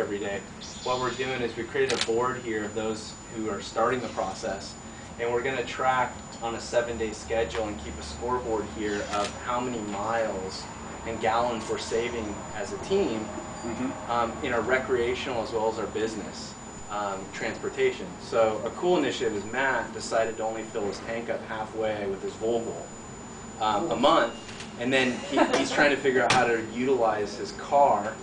every day. What we're doing is we created a board here of those who are starting the process, and we're going to track on a 7-day schedule and keep a scoreboard here of how many miles and gallons we're saving as a team in our recreational as well as our business transportation. So a cool initiative is Matt decided to only fill his tank up halfway with his Volvo a month, and then he's trying to figure out how to utilize his car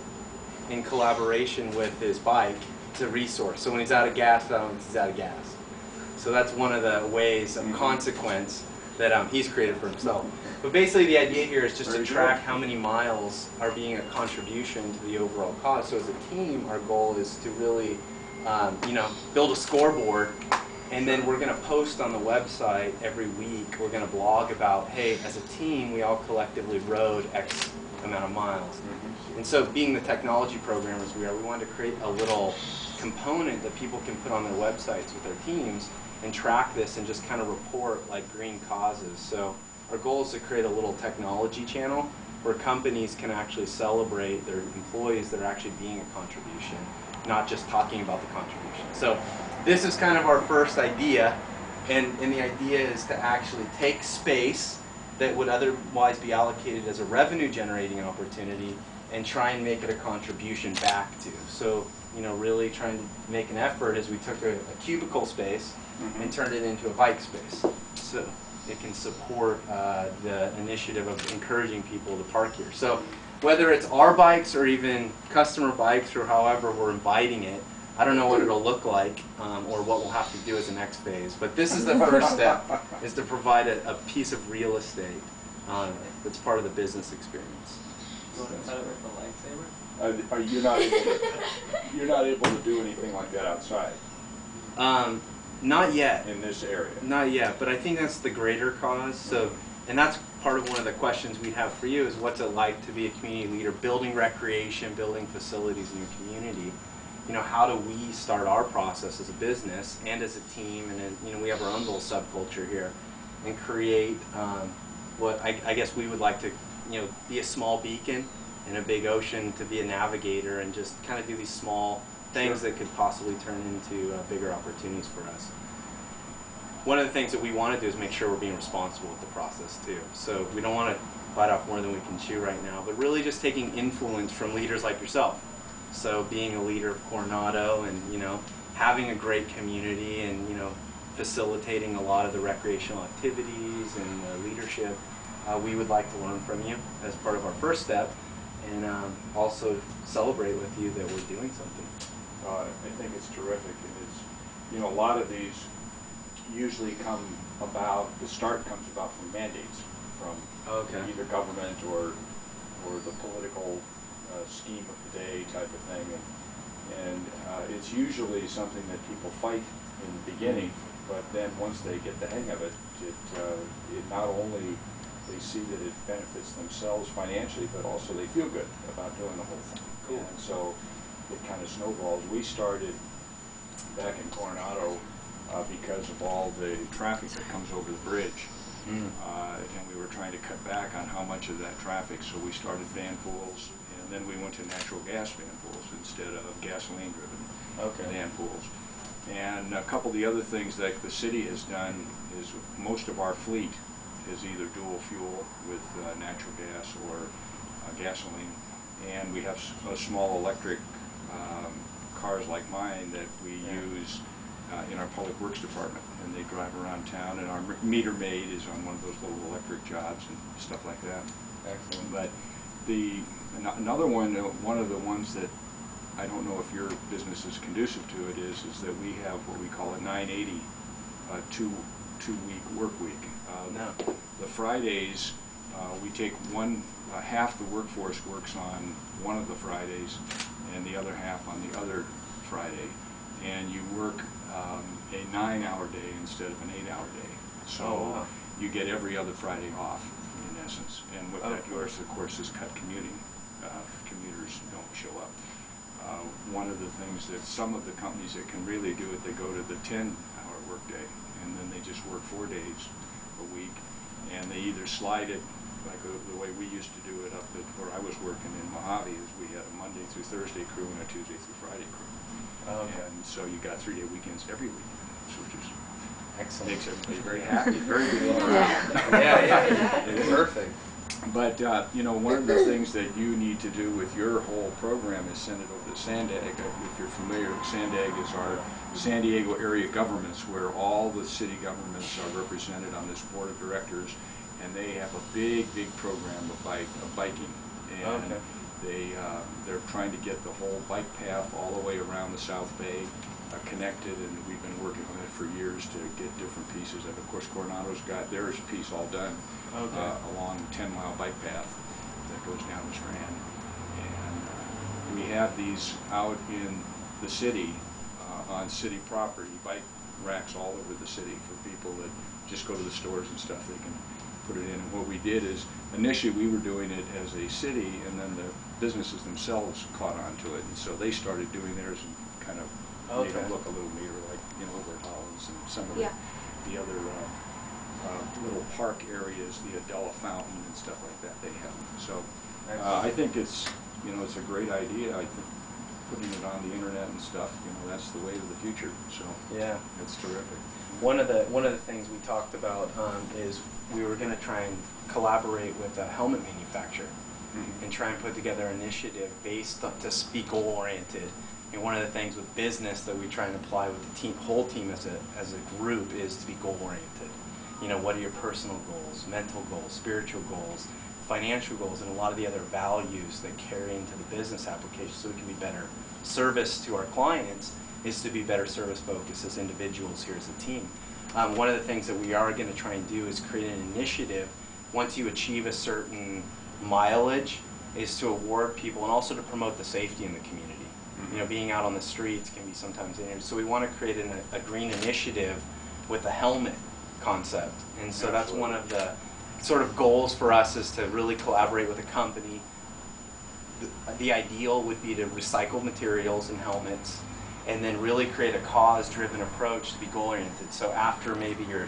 in collaboration with his bike to resource. So when he's out of gas, he's out of gas. So that's one of the ways of consequence that he's created for himself. But basically the idea here is just to track how many miles are being a contribution to the overall cause. So as a team, our goal is to really build a scoreboard, and then we're going to post on the website every week. We're going to blog about, hey, as a team, we all collectively rode X amount of miles. And so being the technology programmers we are, we wanted to create a little component that people can put on their websites with their teams and track this and just kind of report like green causes. So our goal is to create a little technology channel where companies can actually celebrate their employees that are actually being a contribution, not just talking about the contribution. So this is kind of our first idea, and the idea is to actually take space that would otherwise be allocated as a revenue generating opportunity and try and make it a contribution back to. So, really trying to make an effort as we took a cubicle space and turned it into a bike space. So it can support the initiative of encouraging people to park here. So whether it's our bikes or even customer bikes or however we're inviting it, I don't know what it'll look like or what we'll have to do as the next phase. But this is the first step, is to provide a piece of real estate that's part of the business experience. You want to cut it with the lightsaber? Are you're not able to do anything like that outside? Not yet. In this area? Not yet, but I think that's the greater cause. So, and that's part of one of the questions we have for you is what's it like to be a community leader, building recreation, building facilities in your community. How do we start our process as a business and as a team, and then, we have our own little subculture here, and create what I guess we would like to, be a small beacon in a big ocean, to be a navigator and just kind of do these small things that could possibly turn into bigger opportunities for us. One of the things that we want to do is make sure we're being responsible with the process too. So we don't want to bite off more than we can chew right now, but really just taking influence from leaders like yourself. So being a leader of Coronado and, having a great community and, facilitating a lot of the recreational activities and leadership, we would like to learn from you as part of our first step, and also celebrate with you that we're doing something. I think it's terrific. And it's, a lot of these usually the start comes about from mandates from either government or the political scheme of the day type of thing, and it's usually something that people fight in the beginning, but then once they get the hang of it, it not only they see that it benefits themselves financially, but also they feel good about doing the whole thing. Cool. And so it kind of snowballs. We started back in Coronado because of all the traffic that comes over the bridge. And we were trying to cut back on how much of that traffic, so we started van pools, and then we went to natural gas van pools instead of gasoline-driven van pools. And a couple of the other things that the city has done is most of our fleet is either dual fuel with natural gas or gasoline, and we have small electric cars like mine that we use in our public works department, and they drive around town, and our meter maid is on one of those little electric jobs and stuff like that. Excellent. But another one, one of the ones that I don't know if your business is conducive to it is that we have what we call a 980 two-week work week. The Fridays, we take half the workforce works on one of the Fridays and the other half on the other Friday, and you work a 9-hour day instead of an 8-hour day. So you get every other Friday off, in essence. And what that does, of course, is cut commuting. Commuters don't show up. One of the things that some of the companies that can really do it, they go to the 10-hour workday, and then they just work 4 days a week, and they either slide it like the way we used to do it up at where I was working in Mojave, is we had a Monday through Thursday crew and a Tuesday through Friday crew. Okay. And so you got 3-day weekends every week, which is Excellent. makes everybody very happy, very good. Yeah. It's perfect. But you know, one of the things that you need to do with your whole program is send it over to SANDAG. If you're familiar, SANDAG is our San Diego area governments, where all the city governments are represented on this board of directors, and they have a big program of biking, and they're trying to get the whole bike path all the way around the South Bay connected, and we've been working on it for years to get different pieces. And of course, Coronado's got theirs piece all done along a 10-mile bike path that goes down the Strand. And we have these out in the city on city property, bike racks all over the city for people that just go to the stores and stuff. They can put it in. And what we did is, initially we were doing it as a city, and then the businesses themselves caught on to it, and so they started doing theirs and kind of made it look a little neater, like, you know, over Hollis and some of the other little park areas, the Adela Fountain and stuff like that they have. So I think it's, you know, it's a great idea. I think putting it on the internet and stuff, you know, that's the way of the future. So yeah, it's terrific. One of the things we talked about is we were going to try and collaborate with a helmet manufacturer and try and put together an initiative based on, to be goal-oriented. And one of the things with business that we try and apply with the whole team as a group is to be goal-oriented. You know, what are your personal goals, mental goals, spiritual goals, financial goals, and a lot of the other values that carry into the business application, so we can be better service to our clients, is to be better service focused as individuals here as a team. One of the things that we are going to try and do is create an initiative. Once you achieve a certain mileage, is to award people and also to promote the safety in the community. You know, being out on the streets can be sometimes dangerous. So we want to create a green initiative with a helmet concept. And so that's one of the sort of goals for us, is to really collaborate with a company. The ideal would be to recycle materials and helmets, and then really create a cause-driven approach to be goal-oriented. So after maybe your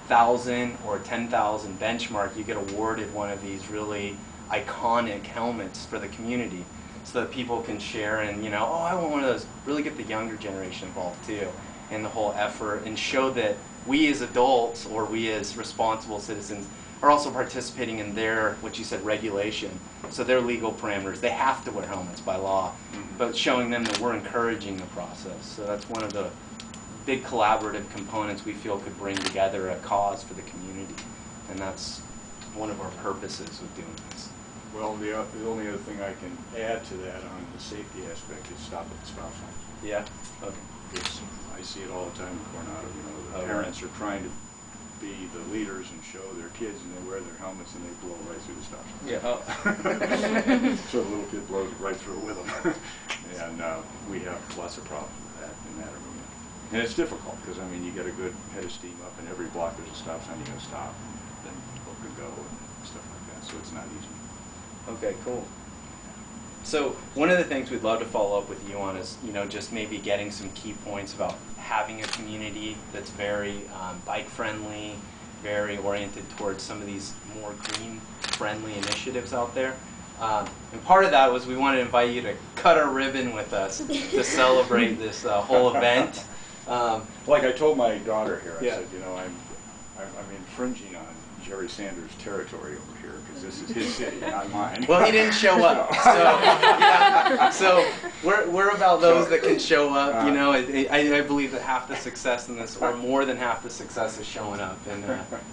1,000 or 10,000 benchmark, you get awarded one of these really iconic helmets for the community, so that people can share and, you know, oh, I want one of those. Really get the younger generation involved too in the whole effort, and show that we as adults, or we as responsible citizens, are also participating in their, what you said, regulation. So their legal parameters, they have to wear helmets by law, but showing them that we're encouraging the process. So that's one of the big collaborative components we feel could bring together a cause for the community. And that's one of our purposes with doing this. Well, the only other thing I can add to that on the safety aspect is stop at the stop signs. Yeah? Okay. I see it all the time in Coronado. You know, the parents are trying to be the leaders and show their kids, and they wear their helmets and they blow right through the stop sign. Yeah. So the little kid blows right through it with them. And we have lots of problems with that in that arena. And it's difficult because, I mean, you get a good head of steam up, and every block there's a stop sign, you got to stop, and then people can go and stuff like that. So it's not easy. Okay, cool. So one of the things we'd love to follow up with you on is, you know, just maybe getting some key points about having a community that's very bike-friendly, very oriented towards some of these more green-friendly initiatives out there. And part of that was we wanted to invite you to cut a ribbon with us to celebrate this whole event. Like I told my daughter here, I Yeah. said, you know, I'm infringing on Jerry Sanders' territory over here, because this is his city, not mine. Well, he didn't show up, so yeah. So we're about those that can show up. You know, I believe that half the success in this, or more than half the success, is showing up, and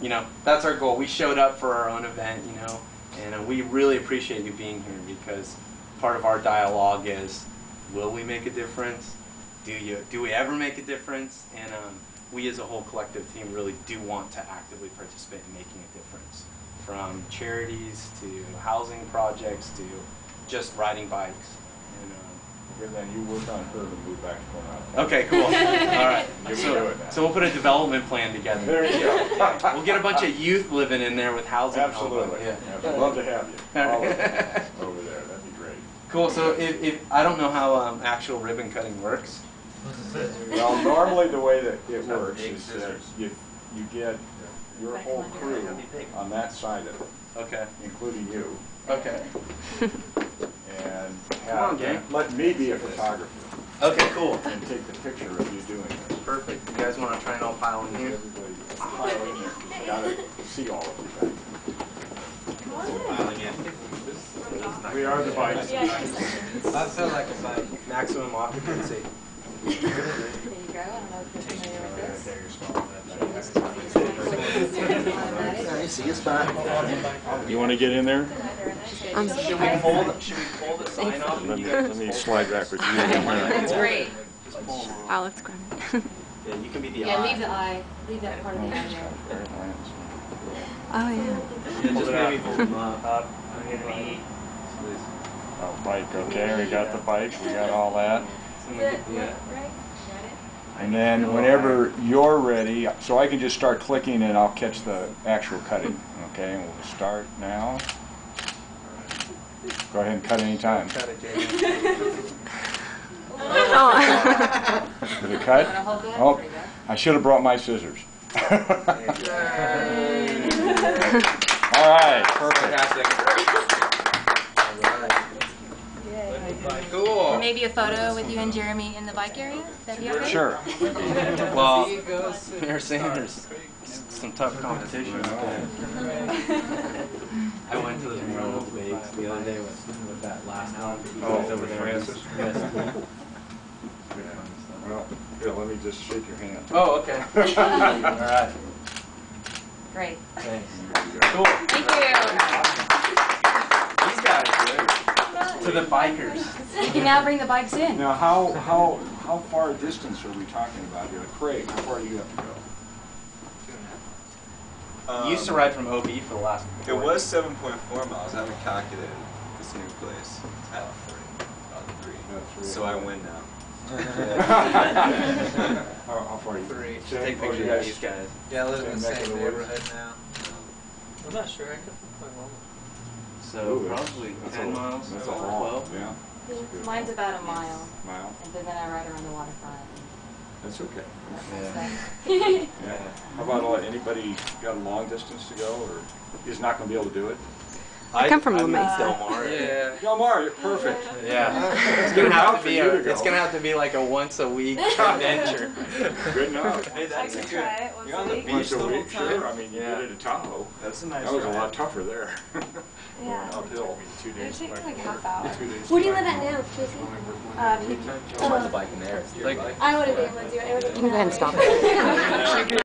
you know, that's our goal. We showed up for our own event, you know, and we really appreciate you being here, because part of our dialogue is, will we make a difference? Do we ever make a difference? And we as a whole collective team really do want to actively participate in making a difference, from charities to housing projects to just riding bikes. And then you work on her to move back to Coronado. Okay, cool. All right. So we'll put a development plan together. There you go. Yeah. We'll get a bunch of youth living in there with housing. Absolutely. Yeah. I'd love to have you all over there. That'd be great. Cool. So if I don't know how actual ribbon cutting works. Well, normally the way that it works is that you get your whole crew on that side of it, Okay. including you, Okay. and Come on, gang. let me be a photographer Okay, cool. and take the picture of you doing this. Perfect. You guys want to try and all pile in here? Everybody pile in there, 'cause you gotta see all of you guys. Piling in. We are the bikes. I feel like a bike. Maximum occupancy. There you go. I don't know if you're familiar with this. You want to get in there? Should we pull the sign off? and you guys Let me just slide back with you. That's great. Just pull them off. Wow, looks good. Yeah, you can be the Yeah, eye. leave the eye. Leave that part of the eye there. Oh, yeah. Yeah, just maybe hold them up. Oh, bike, okay, we got the bike, we got all that. Right? Got it? And then whenever you're ready, so I can just start clicking and I'll catch the actual cutting. Okay, and we'll start now. Go ahead and cut anytime. Cut it, Jamie. Oh. Did it cut? Wanna hold that? Oh, There you go. I should have brought my scissors. All right, perfect. Fantastic. Cool. And maybe a photo with you and Jeremy in the bike area? That'd be okay? Sure. Well, you're saying there's some tough competition. I went to the Royal Bakes the other day with that last one. Oh, over there. Francis? Yes. Well, here, let me just shake your hand. Oh, okay. All right. Great. Thanks. Cool. Thank you. These guys, good. To the bikers. You can now bring the bikes in. Now, how far distance are we talking about here? Craig, how far do you have to go? You used to ride from OB for the last. It was 7.4 miles. I haven't calculated this new place. It's about 3. So I win now. How far are you? 3. Take pictures of these guys. Yeah, I live in the Same neck of same the woods. neighborhood now. I'm not sure. I could find one. So Ooh, probably 10 miles. That's a haul. 12. Yeah. Mine's about a mile. Mile. And then I ride around the waterfront. That's okay. Yeah. Yeah. How about anybody got a long distance to go, or is not going to be able to do it? I come from I Lemay. mean, Del Mar. Yeah. Del Mar, you're perfect. Yeah. It's Good gonna have enough to be for you to go. it's gonna have to be like a once a week adventure. Good enough. Hey, that's a good. You're on the week. beach the whole Beach the whole Sure. time. I mean, you Yeah. did it at Tahoe. That's a nice That was a ride. lot tougher there. Yeah. Uphill. 2 days. It would take me like half hour. 2 days. Where do you live at now, Casey? The bike in there. I would have been able to do it. You can go ahead and stop it.